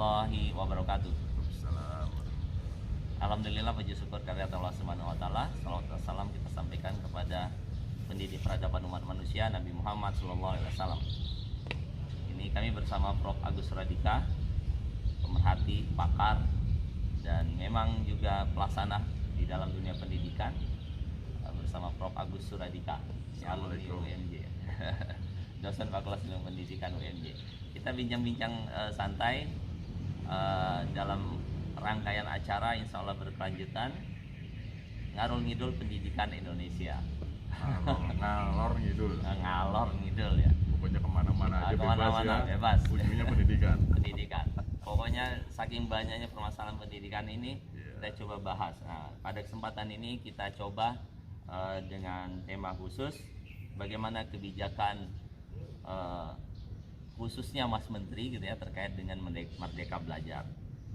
warahmatullahi wabarakatuh. Waalaikumsalam. Alhamdulillah, puji syukur kehadirat Allah Subhanahu wa taala. Salawat dan salam kita sampaikan kepada pendidik peradaban umat manusia Nabi Muhammad SAW. Ini kami bersama Prof. Agus Radika, pemerhati, pakar, dan memang juga pelaksana di dalam dunia pendidikan, bersama Prof. Agus Suradika, alumni UMJ, dosen Fakultas Ilmu Pendidikan UMJ. Kita bincang-bincang santai dalam rangkaian acara insya Allah berkelanjutan, ngarul ngidul pendidikan Indonesia. Ngalor Ngalor ngidul ya, pokoknya kemana-mana aja kemana-mana bebas ya. bebas. Ujungnya pendidikan. Pendidikan, pokoknya saking banyaknya permasalahan pendidikan ini, kita coba bahas. Nah, pada kesempatan ini kita coba dengan tema khusus, bagaimana kebijakan khususnya Mas Menteri gitu ya, terkait dengan Merdeka Belajar.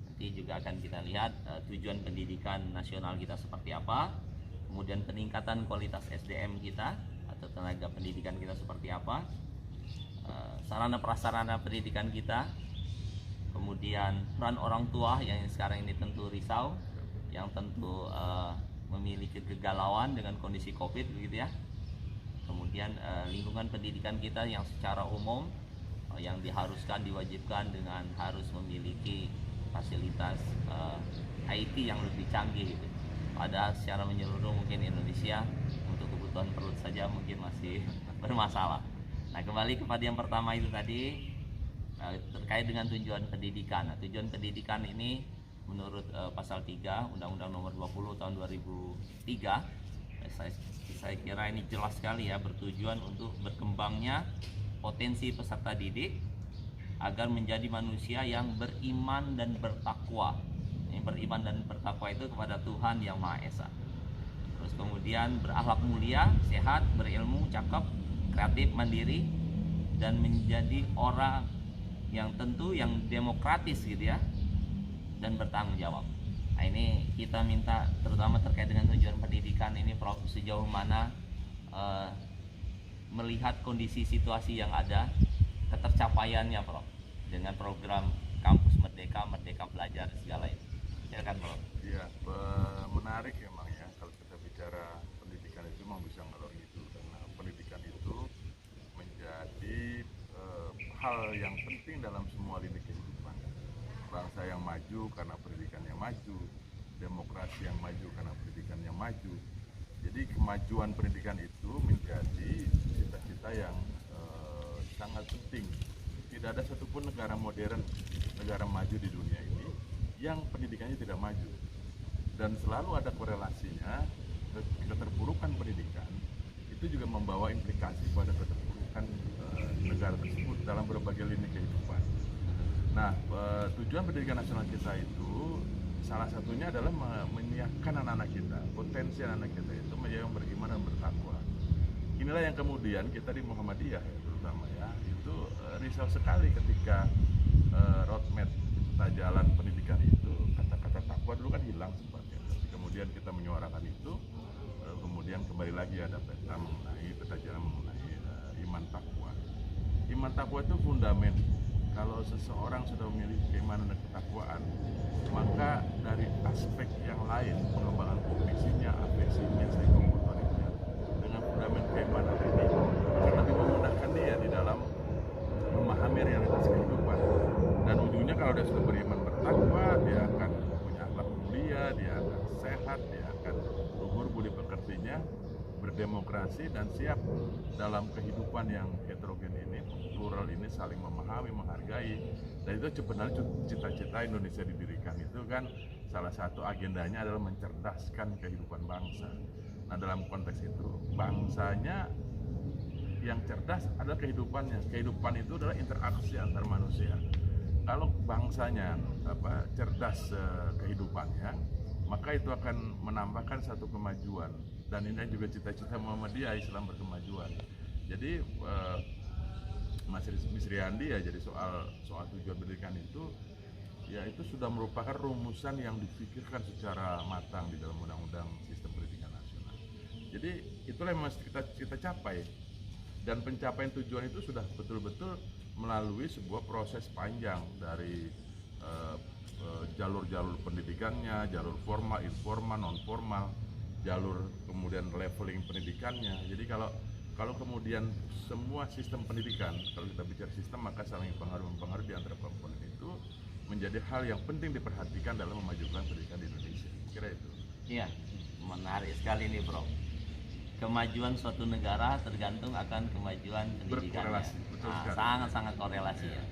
Nanti juga akan kita lihat tujuan pendidikan nasional kita seperti apa, kemudian peningkatan kualitas SDM kita atau tenaga pendidikan kita seperti apa, sarana prasarana pendidikan kita, kemudian peran orang tua yang sekarang ini tentu risau, yang tentu memiliki kegalauan dengan kondisi COVID begitu ya. Kemudian lingkungan pendidikan kita yang secara umum yang diharuskan, diwajibkan dengan harus memiliki fasilitas IT yang lebih canggih gitu. Padahal secara menyeluruh mungkin Indonesia untuk kebutuhan perut saja mungkin masih bermasalah. Nah, kembali kepada yang pertama itu tadi, terkait dengan tujuan pendidikan. Nah, tujuan pendidikan ini menurut pasal 3 Undang-Undang Nomor 20 tahun 2003, saya kira ini jelas sekali ya, bertujuan untuk berkembangnya potensi peserta didik agar menjadi manusia yang beriman dan bertakwa. Yang beriman dan bertakwa itu kepada Tuhan Yang Maha Esa. Terus kemudian berakhlak mulia, sehat, berilmu, cakep, kreatif, mandiri, dan menjadi orang yang tentu yang demokratis gitu ya, dan bertanggung jawab. Nah, ini kita minta terutama terkait dengan tujuan pendidikan ini, Prof, sejauh mana melihat kondisi situasi yang ada, ketercapaiannya Prof, dengan program Kampus Merdeka, Merdeka Belajar segala itu. Silakan Prof. Iya, menarik emang ya kalau kita bicara pendidikan itu memang bisa ngalor gitu, karena pendidikan itu menjadi hal yang penting dalam semua lini kehidupan. Bangsa yang maju karena pendidikannya maju, demokrasi yang maju karena pendidikannya maju. Jadi kemajuan pendidikan itu menjadi cita-cita yang sangat penting. Tidak ada satupun negara modern, negara maju di dunia ini yang pendidikannya tidak maju. Dan selalu ada korelasinya, keterpurukan pendidikan itu juga membawa implikasi pada keterpurukan negara tersebut dalam berbagai lini kehidupan. Nah, tujuan pendidikan nasional kita itu salah satunya adalah menyiapkan anak-anak kita, potensi anak-anak kita itu menjadi yang beriman dan bertakwa. Inilah yang kemudian kita di Muhammadiyah ya, terutama ya, itu risau sekali ketika roadmap peta jalan pendidikan itu, kata-kata takwa dulu kan hilang sempat ya. Tapi kemudian kita menyuarakan itu, kemudian kembali lagi ada peta jalan mengenai iman takwa. Iman takwa itu fundament. Kalau seseorang sudah memiliki keimanan dan ketakwaan, maka dari aspek yang lain, pengembangan kognisinya, afeksinya, psikomotoriknya, dengan fundament keimanan ini akan lebih memudahkan dia di dalam memahami realitas kehidupan. Dan ujungnya kalau dia sudah beriman bertakwa, dia akan punya akhlak mulia, dia akan sehat, dia akan luhur budi pekertinya, berdemokrasi dan siap dalam kehidupan yang heterogen ini, plural ini, saling memahami, menghargai. Dan itu sebenarnya cita-cita Indonesia didirikan itu kan salah satu agendanya adalah mencerdaskan kehidupan bangsa. Nah, dalam konteks itu bangsanya yang cerdas adalah kehidupannya. Kehidupan itu adalah interaksi antar manusia. Kalau bangsanya cerdas kehidupannya, maka itu akan menambahkan satu kemajuan. Dan ini juga cita-cita Muhammadiyah, Islam berkemajuan. Jadi Mas Riyandi ya, jadi soal tujuan pendidikan itu ya itu sudah merupakan rumusan yang dipikirkan secara matang di dalam Undang-Undang Sistem Pendidikan Nasional. Jadi itulah yang mesti kita capai, dan pencapaian tujuan itu sudah betul-betul melalui sebuah proses panjang dari jalur-jalur pendidikannya, jalur formal, informal, non formal, jalur kemudian leveling pendidikannya. Jadi kalau kemudian semua sistem pendidikan, kalau kita bicara sistem maka saling mempengaruhi di antara komponen itu menjadi hal yang penting diperhatikan dalam memajukan pendidikan di Indonesia. Kira itu. Iya, menarik sekali nih Bro. Kemajuan suatu negara tergantung akan kemajuan pendidikannya. Berkorelasi, betul sekali. Sangat-sangat korelasi ya.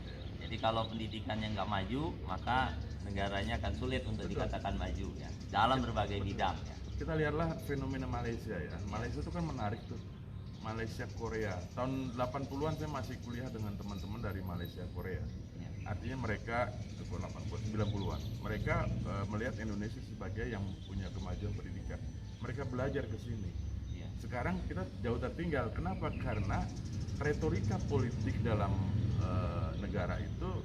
Jadi kalau pendidikannya nggak maju, maka negaranya akan sulit untuk dikatakan maju ya dalam berbagai bidang ya. Kita lihatlah fenomena Malaysia ya. Malaysia itu kan menarik tuh. Malaysia Korea. Tahun 80-an saya masih kuliah dengan teman-teman dari Malaysia Korea. Ya. Artinya mereka 90-an. Mereka melihat Indonesia sebagai yang punya kemajuan pendidikan. Mereka belajar ke sini. Ya. Sekarang kita jauh tertinggal. Kenapa? Karena retorika politik dalam negara itu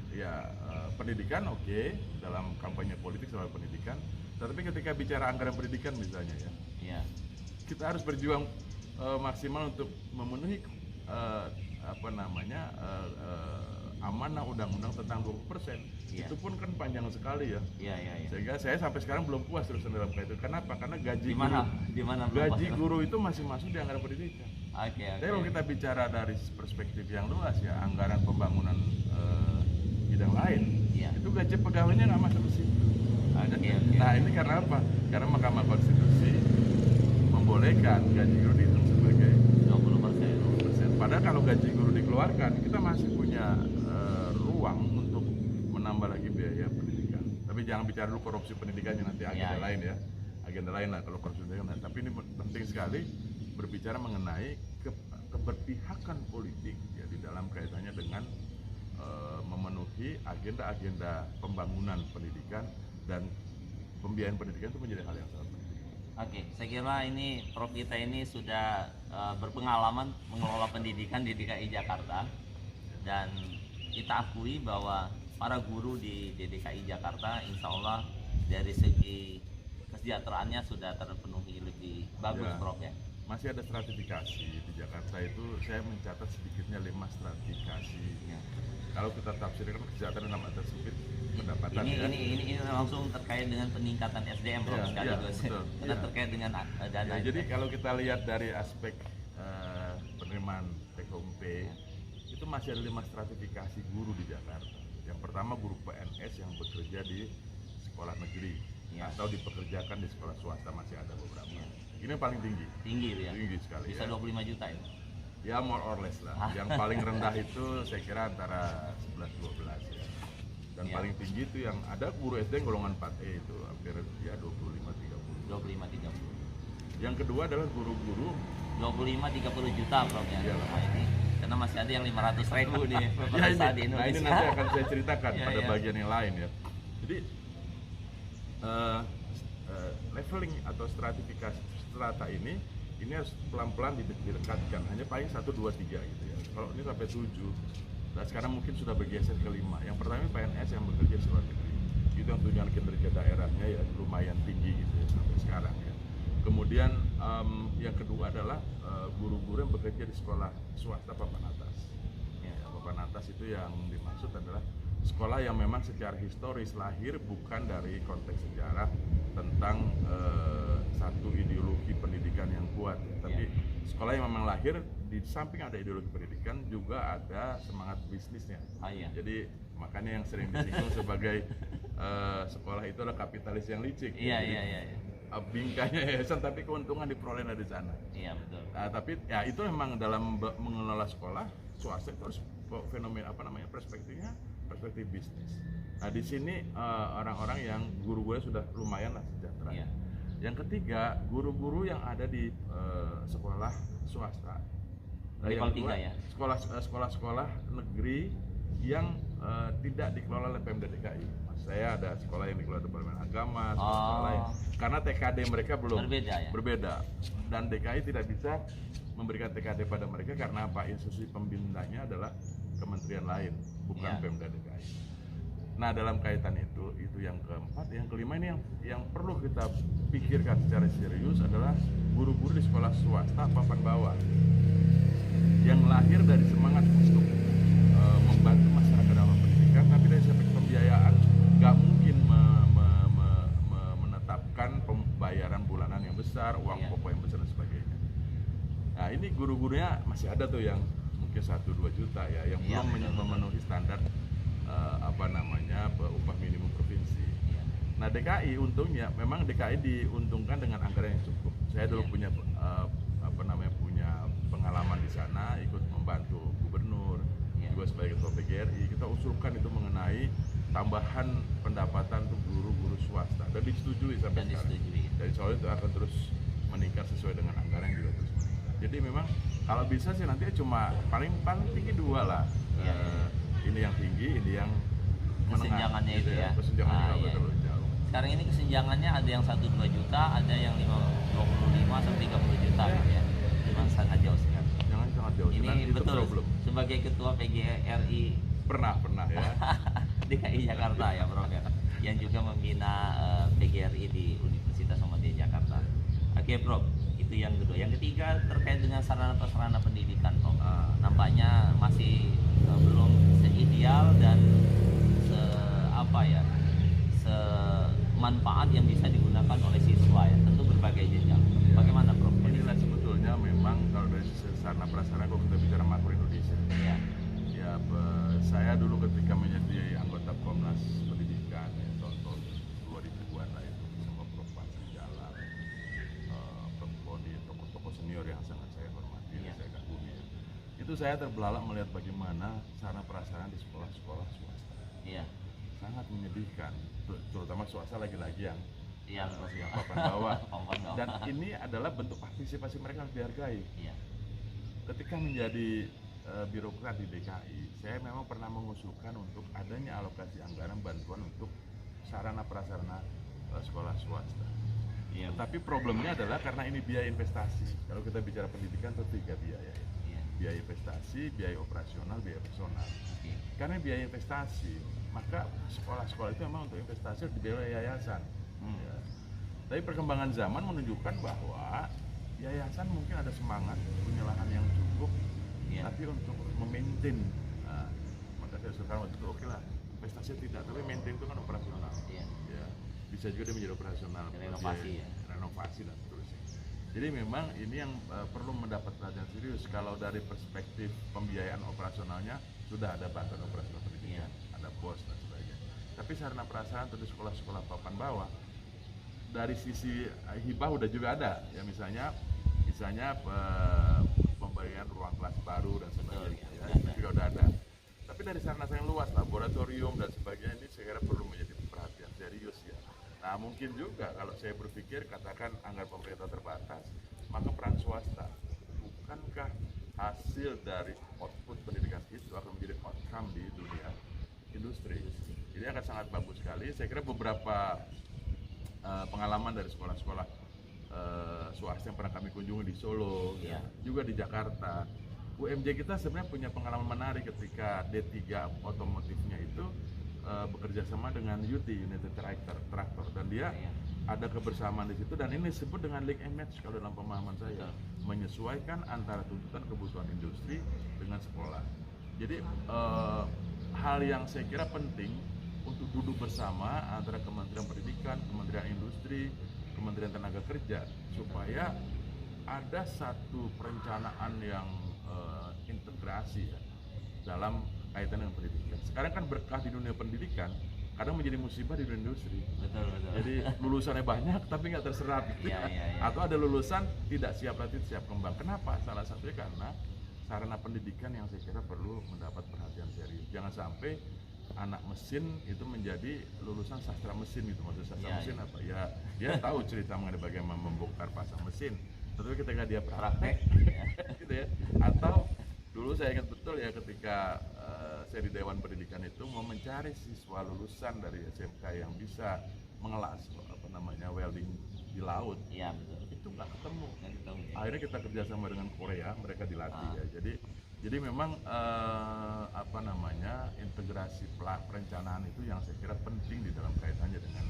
ya pendidikan oke, dalam kampanye politik soal pendidikan. Tetapi ketika bicara anggaran pendidikan misalnya ya, kita harus berjuang maksimal untuk memenuhi amanah undang-undang tentang 20%. Itu pun kan panjang sekali ya. Sehingga saya sampai sekarang belum puas terus dalam kaitan itu. Kenapa? Karena gaji guru itu masih masuk di anggaran pendidikan. Tapi kalau kita bicara dari perspektif yang luas ya, anggaran pembangunan bidang lain, itu gaji pegawainya nggak masuk ke situ. Nah ini karena apa? Karena Mahkamah Konstitusi membolehkan gaji guru dihitung sebagai 20%. Padahal kalau gaji guru dikeluarkan, kita masih punya ruang untuk menambah lagi biaya pendidikan. Tapi jangan bicara dulu korupsi pendidikannya, nanti agenda lain ya. Agenda lain lah kalau korupsi pendidikan. Tapi ini penting sekali berbicara mengenai keberpihakan politik ya di dalam kaitannya dengan memenuhi agenda-agenda pembangunan pendidikan dan pembiayaan pendidikan itu menjadi hal yang sangat penting. Oke, saya kira ini Prof kita ini sudah berpengalaman mengelola pendidikan di DKI Jakarta, dan kita akui bahwa para guru di DKI Jakarta insya Allah dari segi kesejahteraannya sudah terpenuhi lebih bagus ya. Prof ya. Masih ada stratifikasi di Jakarta itu, saya mencatat sedikitnya 5 stratifikasi. Ya. Kalau kita tafsirkan kesejahteraan dalam arti sempit pendapatan ini langsung terkait dengan peningkatan SDM Prof sekaligus. Karena terkait dengan dana. Jadi kalau kita lihat dari aspek penerimaan take home pay itu masih ada 5 stratifikasi guru di Jakarta. Yang pertama guru PNS yang bekerja di sekolah negeri atau dipekerjakan di sekolah swasta, masih ada beberapa. Ini yang paling tinggi. Tinggi sekali. Bisa 25 juta ya? Ya more or less lah. Yang paling rendah itu saya kira antara 11-12 ya. Dan paling tinggi itu yang ada guru SD golongan 4E itu hampir ya 25-30. Yang kedua adalah guru-guru 25-30 juta Prof ya. Ini karena masih ada yang 500.000 di pemerintah di Indonesia. Nah ini nanti akan saya ceritakan pada bagian yang lain ya. Jadi leveling atau stratifikasi strata ini harus pelan-pelan didekatkan, hanya paling 1, 2, 3 gitu ya. Kalau ini sampai 7, dan sekarang mungkin sudah bergeser ke 5. Yang pertama PNS yang bekerja di sekolah negeri, itu yang tunjangan kinerja daerahnya ya lumayan tinggi gitu ya sampai sekarang ya. Kemudian yang kedua adalah guru-guru yang bekerja di sekolah swasta papan atas. Ya, papan atas itu yang dimaksud adalah sekolah yang memang secara historis lahir bukan dari konteks sejarah tentang satu ideologi pendidikan yang kuat ya. Tapi sekolah yang memang lahir di samping ada ideologi pendidikan juga ada semangat bisnisnya. Jadi makanya yang sering disinggung sebagai sekolah itu adalah kapitalis yang licik. Bingkainya yayasan tapi keuntungan diperoleh dari sana. Iya betul. Nah, tapi ya itu memang dalam mengelola sekolah swasta itu harus fenomena perspektifnya perspektif bisnis. Nah di sini orang-orang yang guru-guru sudah lumayan lah sejahtera. Yang ketiga guru-guru yang ada di sekolah swasta. Level 3 ya. Sekolah-sekolah negeri yang tidak dikelola oleh Pemda DKI. Saya ada sekolah yang dikelola Departemen Agama, sekolah lain. Karena TKD mereka belum berbeda. Dan DKI tidak bisa memberikan TKD pada mereka karena apa? Institusi pembinanya adalah kementerian lain, bukan Pemda DKI. Nah, dalam kaitan itu yang keempat, yang kelima ini yang perlu kita pikirkan secara serius adalah guru-guru di sekolah swasta papan bawah yang lahir dari semangat untuk membantu masyarakat dalam pendidikan, tapi dari aspek pembiayaan besar, uang Iya. pokok yang besar dan sebagainya. Nah ini guru-gurunya masih ada tuh yang mungkin 1-2 juta ya, yang Iya, belum betul. memenuhi standar upah minimum provinsi. Iya. Nah DKI untungnya, memang DKI diuntungkan dengan anggaran yang cukup. Saya dulu Iya. punya pengalaman di sana, ikut membantu gubernur, Iya. juga sebagai ketua PGRI. Kita usulkan itu mengenai tambahan pendapatan untuk guru-guru swasta dan disetujui sampai Dan sekarang. disetujui. Dari soal itu akan terus meningkat sesuai dengan anggaran yang juga terus meningkat. Jadi memang kalau bisa sih nanti cuma paling tinggi 2 lah. Iya, Ini yang tinggi, ini yang menengah. Kesenjangannya gitu itu ya. Kesenjangannya nggak Iya. terlalu jauh. Sekarang ini kesenjangannya ada yang 1-2 juta, ada yang 25 sampai 30 juta Iya. gitu ya. Memang sangat jauh sekali. Jangan sangat jauh. Ini Dan itu betul problem. sebagai ketua PGRI Pernah ya. DKI Jakarta ya Prof ya, yang juga membina PGRI di Universitas Muhammadiyah Jakarta. Oke Prof, itu yang kedua. Yang ketiga terkait dengan sarana prasarana pendidikan Prof. Nampaknya masih belum seideal dan semanfaat yang bisa digunakan oleh siswa ya, tentu berbagai jenjang. Bagaimana Prof? Inilah sebetulnya memang kalau dari sisi sarana prasarana, kalau kita bicara makro Indonesia Ya, ya, saya dulu ketika menjadi anggota Komnas Pendidikan ya, tahun 2000-an lah itu bersama Prof. Panji Jalan, Prof. Boni, tokoh-tokoh senior yang sangat saya hormati, Iya. saya kagumi ya. Itu saya terbelalak melihat bagaimana sarana prasarana di sekolah-sekolah swasta iya, sangat menyedihkan, terutama swasta lagi-lagi yang yang papan bawah. papan bawah. Dan ini adalah bentuk partisipasi mereka yang dihargai. Iya, Ketika menjadi birokrat di DKI, saya memang pernah mengusulkan untuk adanya alokasi anggaran bantuan untuk sarana prasarana sekolah swasta. iya, Tapi problemnya adalah karena ini biaya investasi. Kalau kita bicara pendidikan itu 3 biaya ya. iya, Biaya investasi, biaya operasional, biaya personal. oke, Karena biaya investasi, maka sekolah-sekolah itu memang untuk investasi dibiayai yayasan. Ya. Tapi perkembangan zaman menunjukkan bahwa yayasan mungkin ada semangat, punya lahan yang cukup, iya, tapi untuk memaintain, maka saya usulkan waktu itu oke lah, investasi tidak, tapi maintain itu kan operasional. iya, Ya, bisa juga dia menjadi operasional, Renovasi ya. renovasi dan seterusnya. Jadi memang ini yang perlu mendapat perhatian serius. Kalau dari perspektif pembiayaan operasionalnya sudah ada bantuan operasional pendidikan, ada BOS dan sebagainya. Tapi sarana prasarana untuk di sekolah-sekolah papan bawah dari sisi hibah udah juga ada ya, misalnya pemberian ruang kelas baru dan sebagainya. Betul, Ya, ya, itu juga udah ada. Tapi dari sarana yang luas, laboratorium dan sebagainya ini saya kira perlu menjadi perhatian serius ya. Nah mungkin juga kalau saya berpikir katakan anggaran pemerintah terbatas, maka peran swasta, bukankah hasil dari output pendidikan itu akan menjadi outcome di dunia industri? Jadi akan sangat bagus sekali. Saya kira beberapa pengalaman dari sekolah-sekolah swasta yang pernah kami kunjungi di Solo, Iya. juga di Jakarta. UMJ kita sebenarnya punya pengalaman menarik ketika D3 otomotifnya itu bekerja sama dengan UT, United Tractor, dan dia Iya. ada kebersamaan di situ, dan ini disebut dengan link and match kalau dalam pemahaman saya, menyesuaikan antara tuntutan kebutuhan industri dengan sekolah. Jadi hal yang saya kira penting untuk duduk bersama antara Kementerian Pendidikan, Kementerian Industri, Kementerian Tenaga Kerja, supaya ada satu perencanaan yang integrasi ya, dalam kaitan dengan pendidikan. Sekarang kan berkah di dunia pendidikan, kadang menjadi musibah di dunia industri. betul. Jadi lulusannya banyak tapi nggak terserap gitu Iya, ya. iya, iya. Atau ada lulusan tidak siap latih, siap kembang. Kenapa? Salah satunya karena sarana pendidikan yang saya kira perlu mendapat perhatian serius. Jangan sampai anak mesin itu menjadi lulusan sastra mesin gitu. Maksud sastra Iya, mesin iya. apa? Ya dia tahu cerita mengenai bagaimana membongkar pasang mesin. Tapi ketika dia Praktek, praktek gitu ya. Atau dulu saya ingat betul ya ketika saya di Dewan Pendidikan itu mau mencari siswa lulusan dari SMK yang bisa mengelas welding di laut, iya betul. itu nggak ketemu. Nggak ketemu, ya. Akhirnya kita kerjasama dengan Korea, mereka dilatih ya. Jadi memang integrasi perencanaan itu yang saya kira penting di dalam kaitannya dengan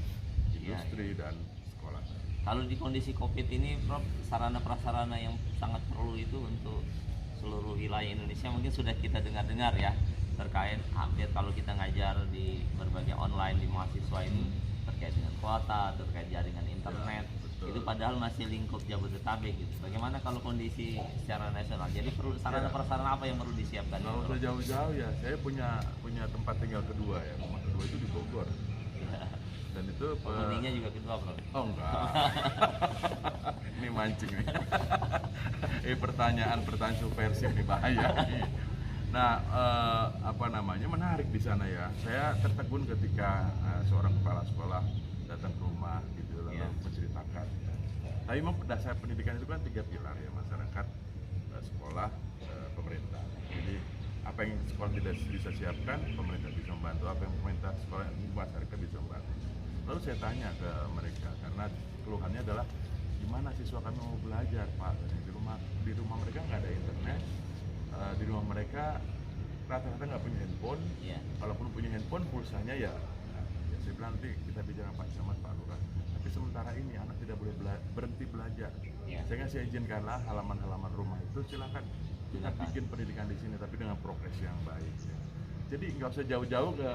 industri dan sekolah. Kalau di kondisi COVID ini, Prof, sarana prasarana yang sangat perlu itu untuk seluruh wilayah Indonesia mungkin sudah kita dengar-dengar ya, terkait update kalau kita ngajar di berbagai online di mahasiswa ini terkait dengan kuota, terkait jaringan internet. betul. Itu padahal masih lingkup Jabodetabek gitu. Bagaimana kalau kondisi secara nasional? Jadi perlu sarana prasarana apa yang perlu disiapkan? Nggak usah jauh-jauh ya, saya punya tempat tinggal kedua ya, rumah kedua itu di Bogor. Dan itu Penghuninya juga kedua, bro. oh enggak. Ini mancing nih. Pertanyaan subversif nih, bahaya. Nah, apa namanya, menarik di sana ya. Saya tertegun ketika seorang kepala sekolah datang ke rumah gitu lalu menceritakan. Tapi memang dasar pendidikan itu kan 3 pilar ya, masyarakat, sekolah, pemerintah. Jadi apa yang sekolah tidak bisa siapkan, pemerintah bisa membantu. Apa yang pemerintah sekolah, masyarakat bisa membantu. Lalu saya tanya ke mereka, karena keluhannya adalah gimana siswa kami mau belajar, Pak? Di rumah mereka nggak ada internet, di rumah mereka rata-rata nggak punya handphone. Kalaupun punya handphone, pulsanya ya saya bilang nanti kita bicara Pak Camat, Pak Lurah. Tapi sementara ini anak tidak boleh berhenti belajar. Sehingga saya izinkanlah halaman-halaman rumah itu silakan kita bikin pendidikan di sini, tapi dengan progres yang baik. Ya. Jadi nggak usah jauh-jauh ke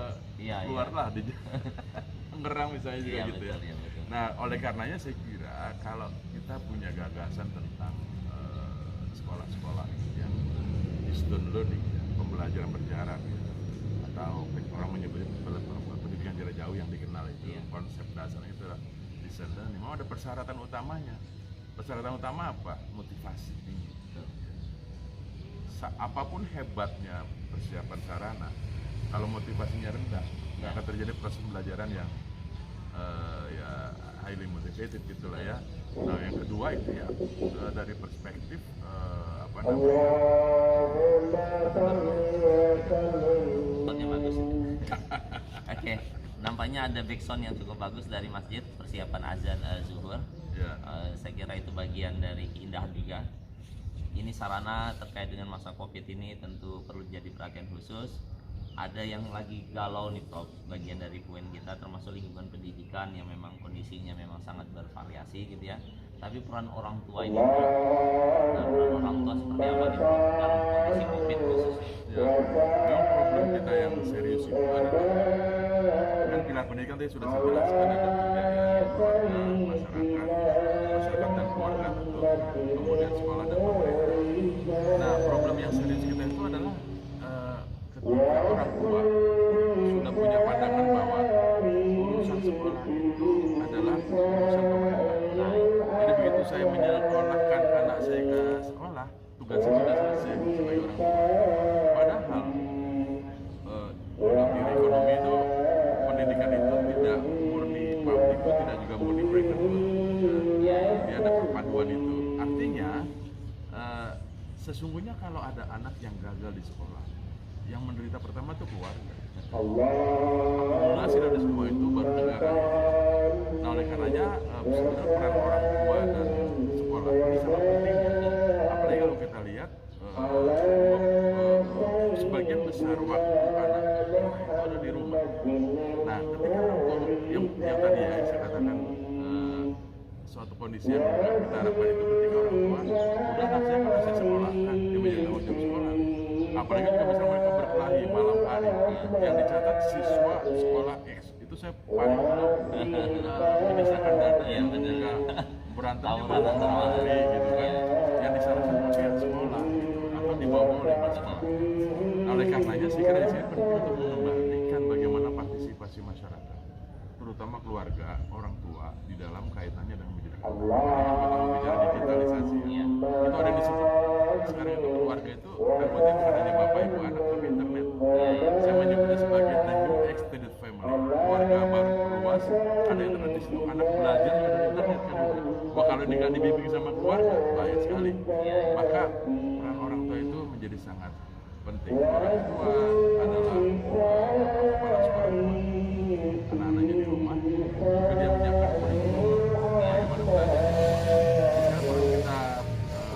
luar lah di Tangerang misalnya juga gitu ya. Betul. Nah, oleh karenanya saya kira kalau kita punya gagasan tentang sekolah-sekolah yang distance learning, ya, pembelajaran berjarak, ya, atau orang menyebutnya pendidikan jarak jauh yang dikenal itu, konsep dasarnya itu distance learning. Memang ada persyaratan utamanya. Persyaratan utama apa? Motivasi tinggi. Apapun hebatnya persiapan sarana, kalau motivasinya rendah, nggak akan terjadi proses pembelajaran yang ya highly motivated gitulah ya. Nah, yang kedua itu ya dari perspektif apa namanya, bagus. Oke, nampaknya ada backsound yang cukup bagus dari masjid persiapan azan zuhur. Saya kira itu bagian dari keindahan juga. Ini sarana terkait dengan masa COVID ini tentu perlu jadi perhatian khusus. Ada yang lagi galau nih, Prof, bagian dari poin kita, termasuk lingkungan pendidikan yang memang kondisinya memang sangat bervariasi gitu ya. Tapi peran orang tua ini, peran orang tua seperti apa nih, Prof, dalam kondisi COVID khusus? Ya, memang problem kita yang serius itu adalah kan pilar pendidikan tadi sudah saya jelaskan, ada 3 ya, masyarakat dan keluarga tentu, kemudian sekolah dan pemerintah. Nah, problem yang serius kita itu adalah ketika orang tua sudah punya pandangan bahwa urusan sekolah itu adalah urusan pemerintah. Jadi begitu saya menyekolahkan anak saya ke sekolah, tugasnya sudah selesai sebagai orang tua. Padahal dalam diri ekonomi itu pendidikan itu tidak murni publik, tidak juga murni private. Dia ada perpaduan itu. Artinya sesungguhnya kalau ada anak yang gagal di sekolah, yang menderita pertama itu keluarga. Akumulasi dari semua itu baru negara. Nah, oleh karenanya sebenarnya peran orang tua dan sekolah ini sangat penting. Apalagi kalau kita lihat sebagian besar waktu anak itu ada di rumah. Nah, ketika orang tua yang tadi ya saya katakan suatu kondisi yang kita harapkan itu ketika orang tua udah anak saya kan bisa sekolahkan, dia menjadi tanggung jawab sekolah. Apalagi kalau misalnya mereka berkelahi malam hari, yang dicatat siswa sekolah X itu saya paling belum menyisakan data yang juga berantemnya malam hari gitu kan, yang disalahkan pihak sekolah gitu, atau dibawa oleh sekolah. Nah, oleh karenanya saya kira di sini penting untuk mengembalikan bagaimana partisipasi masyarakat, terutama keluarga, orang tua di dalam kaitannya dengan mendidik. Kalau bicara digitalisasi, itu ada di situ. Sekarang itu keluarga itu berarti bukan hanya bapak ibu anak tapi internet. Saya menyebutnya sebagai the new extended family. Keluarga baru luas, ada internet di situ, anak belajar juga dari internet kan. Wah, kalau ini nggak dibimbing sama keluarga, bahaya sekali. Maka peran orang tua itu menjadi sangat penting. Orang tua adalah kepala sekolah, anak-anaknya di rumah, juga dia menyiapkan kurikulum bagaimana belajar. Sekarang perlu kita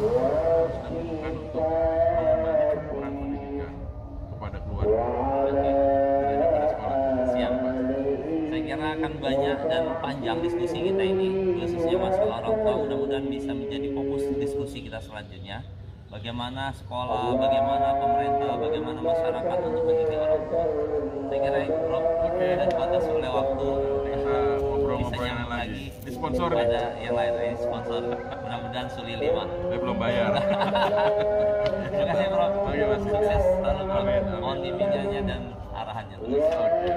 harus lakukan untuk mengembalikan peran pendidikan kepada keluarga, tidak hanya pada sekolah. Siap, Pak. Saya kira akan banyak dan panjang diskusi kita ini, khususnya masalah orang tua. Mudah-mudahan bisa menjadi fokus diskusi kita selanjutnya. Bagaimana sekolah, bagaimana pemerintah, bagaimana masyarakat untuk mendidik orang tua. Saya kira itu, Prof. Dan dibatasi oleh waktu. Kita lagi Disponsor ada yang lain, ini sponsor. Mudah-mudahan Suli 5. saya belum bayar. Terima kasih Bro. Oke, Mas. Sukses selalu Bro. Amin, amin. Mohon bimbingannya dan arahannya terus. Oke.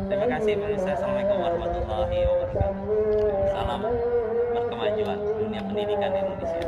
Terima kasih pemirsa. Assalamualaikum warahmatullahi wabarakatuh. Salam berkemajuan dunia pendidikan Indonesia.